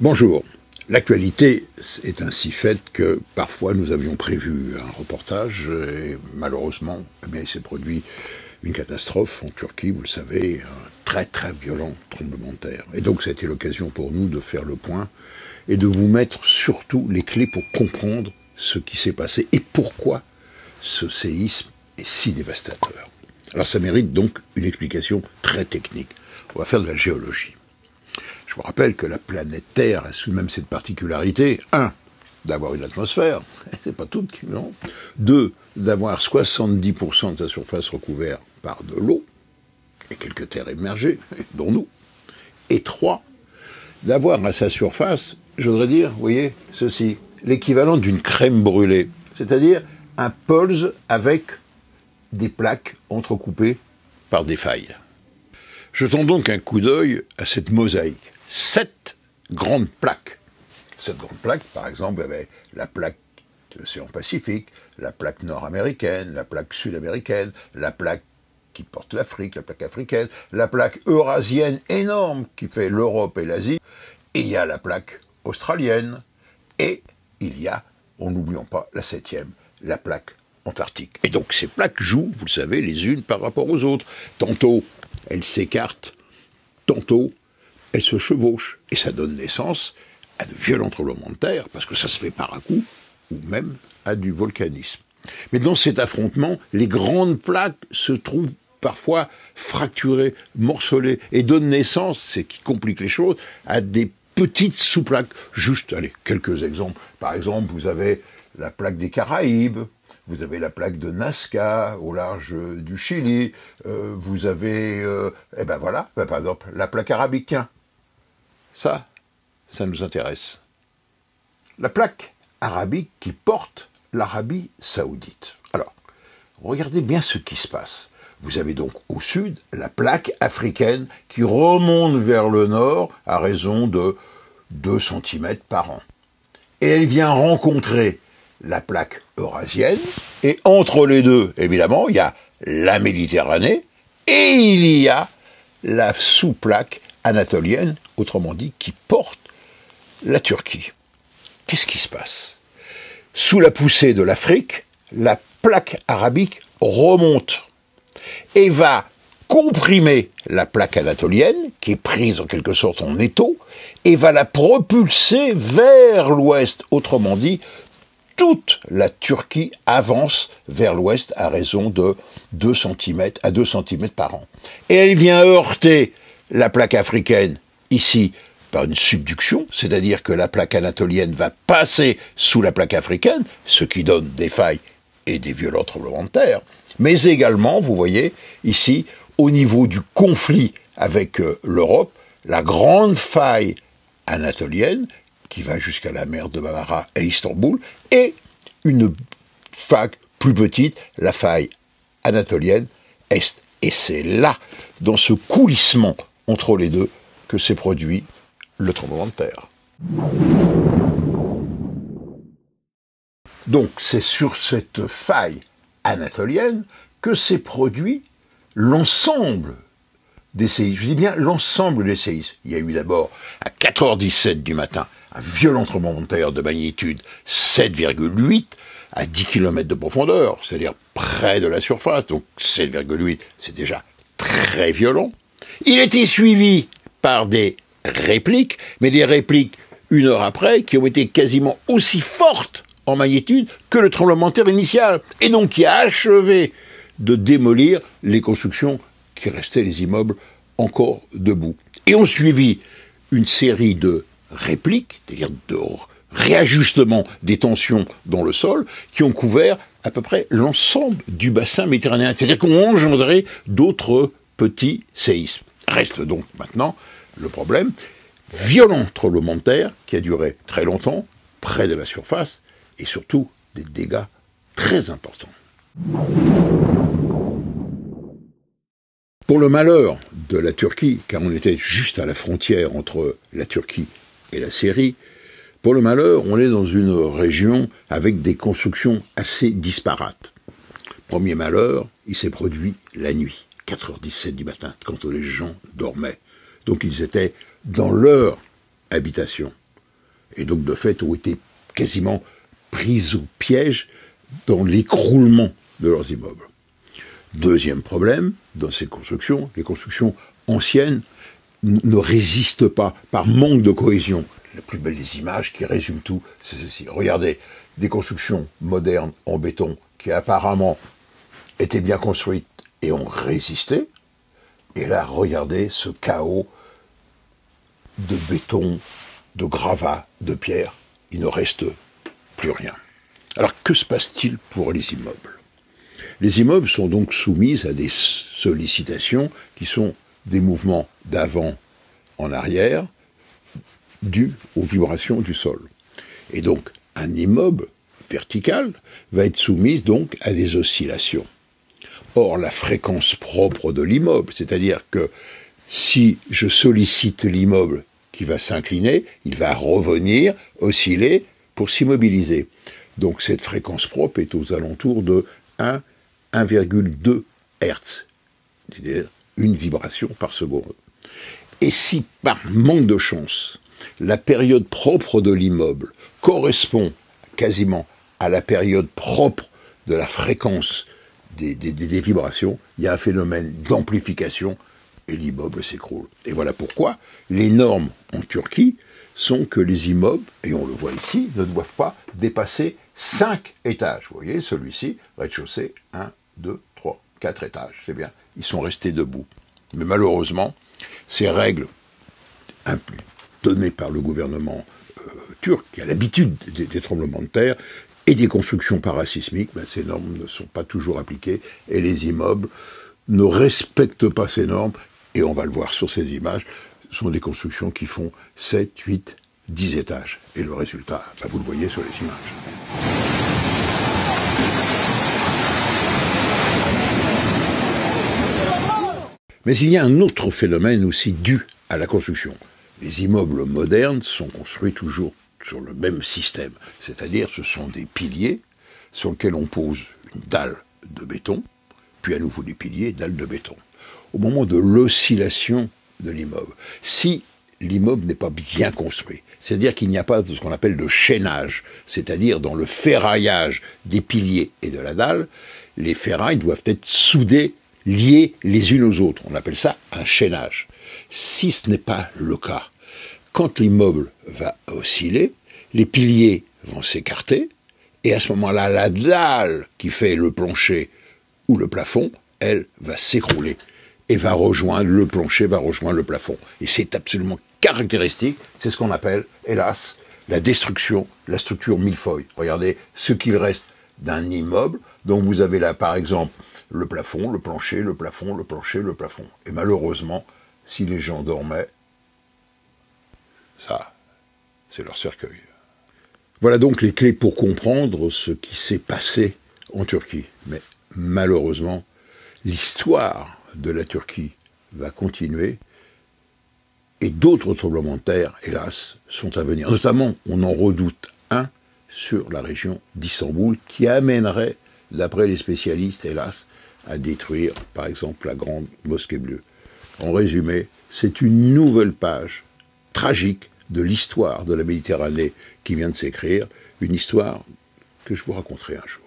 Bonjour. L'actualité est ainsi faite que parfois nous avions prévu un reportage et malheureusement, il s'est produit une catastrophe en Turquie, vous le savez, un très très violent tremblement de terre. Et donc c'était l'occasion pour nous de faire le point et de vous mettre surtout les clés pour comprendre ce qui s'est passé et pourquoi ce séisme est si dévastateur. Alors ça mérite donc une explication très technique. On va faire de la géologie. Je vous rappelle que la planète Terre a tout de même cette particularité, 1, d'avoir une atmosphère, c'est pas toute qui non. 2, d'avoir 70% de sa surface recouverte par de l'eau, et quelques terres émergées, dont nous. Et 3, d'avoir à sa surface, je voudrais dire, vous voyez, ceci, l'équivalent d'une crème brûlée, c'est-à-dire un pulse avec des plaques entrecoupées par des failles. Jetons donc un coup d'œil à cette mosaïque. 7 grandes plaques. Cette grande plaque, par exemple, il y avait la plaque de l'océan Pacifique, la plaque nord-américaine, la plaque sud-américaine, la plaque qui porte l'Afrique, la plaque africaine, la plaque eurasienne énorme qui fait l'Europe et l'Asie. Il y a la plaque australienne et il y a, en n'oublions pas, la 7e, la plaque antarctique. Et donc ces plaques jouent, vous le savez, les unes par rapport aux autres. Tantôt, elles s'écartent, tantôt, elles se chevauchent. Et ça donne naissance à de violents tremblements de terre, parce que ça se fait par à coup, ou même à du volcanisme. Mais dans cet affrontement, les grandes plaques se trouvent parfois fracturées, morcelées, et donnent naissance, c'est qui complique les choses, à des petites sous-plaques. Juste, allez, quelques exemples. Par exemple, vous avez la plaque des Caraïbes, vous avez la plaque de Nazca au large du Chili, vous avez, par exemple, la plaque arabique. Ça nous intéresse. La plaque arabique qui porte l'Arabie saoudite. Alors, regardez bien ce qui se passe. Vous avez donc au sud la plaque africaine qui remonte vers le nord à raison de 2 cm par an. Et elle vient rencontrer la plaque eurasienne, et entre les deux, évidemment, il y a la Méditerranée, et il y a la sous-plaque anatolienne, autrement dit, qui porte la Turquie. Qu'est-ce qui se passe? Sous la poussée de l'Afrique, la plaque arabique remonte et va comprimer la plaque anatolienne, qui est prise en quelque sorte en étau, et va la propulser vers l'ouest, autrement dit, toute la Turquie avance vers l'ouest à raison de 2 cm à 2 cm par an. Et elle vient heurter la plaque africaine, ici, par une subduction, c'est-à-dire que la plaque anatolienne va passer sous la plaque africaine, ce qui donne des failles et des violents tremblements de terre. Mais également, vous voyez, ici, au niveau du conflit avec l'Europe, la grande faille anatolienne, qui va jusqu'à la mer de Marmara et Istanbul, et une faille plus petite, la faille anatolienne est. Et c'est là, dans ce coulissement entre les deux, que s'est produit le tremblement de terre. Donc c'est sur cette faille anatolienne que s'est produit l'ensemble des séismes. Je dis bien l'ensemble des séismes. Il y a eu d'abord, à 4h17 du matin, un violent tremblement de terre de magnitude 7,8 à 10 km de profondeur, c'est-à-dire près de la surface, donc 7,8, c'est déjà très violent. Il était suivi par des répliques, mais des répliques 1 heure après, qui ont été quasiment aussi fortes en magnitude que le tremblement de terre initial, et donc qui a achevé de démolir les constructions qui restaient, les immeubles encore debout. Et ont suivi une série de répliques, c'est-à-dire de réajustement des tensions dans le sol, qui ont couvert à peu près l'ensemble du bassin méditerranéen. C'est-à-dire qu'on a engendré d'autres petits séismes. Reste donc maintenant le problème, violent tremblement de terre qui a duré très longtemps, près de la surface, et surtout des dégâts très importants. Pour le malheur de la Turquie, car on était juste à la frontière entre la Turquie et la Syrie, pour le malheur, on est dans une région avec des constructions assez disparates. Premier malheur, il s'est produit la nuit, 4h17 du matin, quand les gens dormaient. Donc ils étaient dans leur habitation. et donc de fait ont été quasiment prises au piège dans l'écroulement de leurs immeubles. Deuxième problème, dans ces constructions, les constructions anciennes ne résistent pas par manque de cohésion. La plus belle des images qui résume tout, c'est ceci. Regardez, des constructions modernes en béton qui apparemment étaient bien construites et ont résisté. Et là, regardez ce chaos de béton, de gravats, de pierre. Il ne reste plus rien. Alors, que se passe-t-il pour les immeubles ? Les immeubles sont donc soumis à des sollicitations qui sont des mouvements d'avant en arrière dus aux vibrations du sol. Et donc, un immeuble vertical va être soumis donc à des oscillations. Or, la fréquence propre de l'immeuble, c'est-à-dire que si je sollicite l'immeuble qui va s'incliner, il va revenir, osciller pour s'immobiliser. Donc cette fréquence propre est aux alentours de 1,2 Hz, c'est-à-dire une vibration par seconde. Et si par manque de chance, la période propre de l'immeuble correspond quasiment à la période propre de la fréquence des vibrations, il y a un phénomène d'amplification et l'immeuble s'écroule. Et voilà pourquoi les normes en Turquie sont que les immeubles, et on le voit ici, ne doivent pas dépasser 5 étages. Vous voyez, celui-ci, rez-de-chaussée, 1, 2, 3, 4 étages. C'est bien, ils sont restés debout. Mais malheureusement, ces règles données par le gouvernement turc, qui a l'habitude des tremblements de terre et des constructions parasismiques, ces normes ne sont pas toujours appliquées et les immeubles ne respectent pas ces normes. Et on va le voir sur ces images, ce sont des constructions qui font 7, 8, 10 étages. Et le résultat, vous le voyez sur les images. Mais il y a un autre phénomène aussi dû à la construction. Les immeubles modernes sont construits toujours sur le même système, c'est-à-dire ce sont des piliers sur lesquels on pose une dalle de béton, puis à nouveau des piliers, dalles de béton. Au moment de l'oscillation de l'immeuble, si l'immeuble n'est pas bien construit, c'est-à-dire qu'il n'y a pas de ce qu'on appelle de chaînage, c'est-à-dire dans le ferraillage des piliers et de la dalle, les ferrailles doivent être soudées, liées les unes aux autres. On appelle ça un chaînage. Si ce n'est pas le cas, quand l'immeuble va osciller, les piliers vont s'écarter, et à ce moment-là, la dalle qui fait le plancher ou le plafond, elle va s'écrouler et va rejoindre le plancher, va rejoindre le plafond. Et c'est absolument caractéristique, c'est ce qu'on appelle, hélas, la destruction, la structure millefeuille. Regardez ce qu'il reste d'un immeuble, donc vous avez là par exemple le plafond, le plancher, le plafond, le plancher, le plafond. Et malheureusement, si les gens dormaient, ça, c'est leur cercueil. Voilà donc les clés pour comprendre ce qui s'est passé en Turquie. Mais malheureusement, l'histoire de la Turquie va continuer et d'autres tremblements de terre, hélas, sont à venir. Notamment, on en redoute un sur la région d'Istanbul qui amènerait, d'après les spécialistes, hélas, à détruire, par exemple, la grande mosquée bleue. En résumé, c'est une nouvelle page tragique de l'histoire de la Méditerranée qui vient de s'écrire, une histoire que je vous raconterai un jour.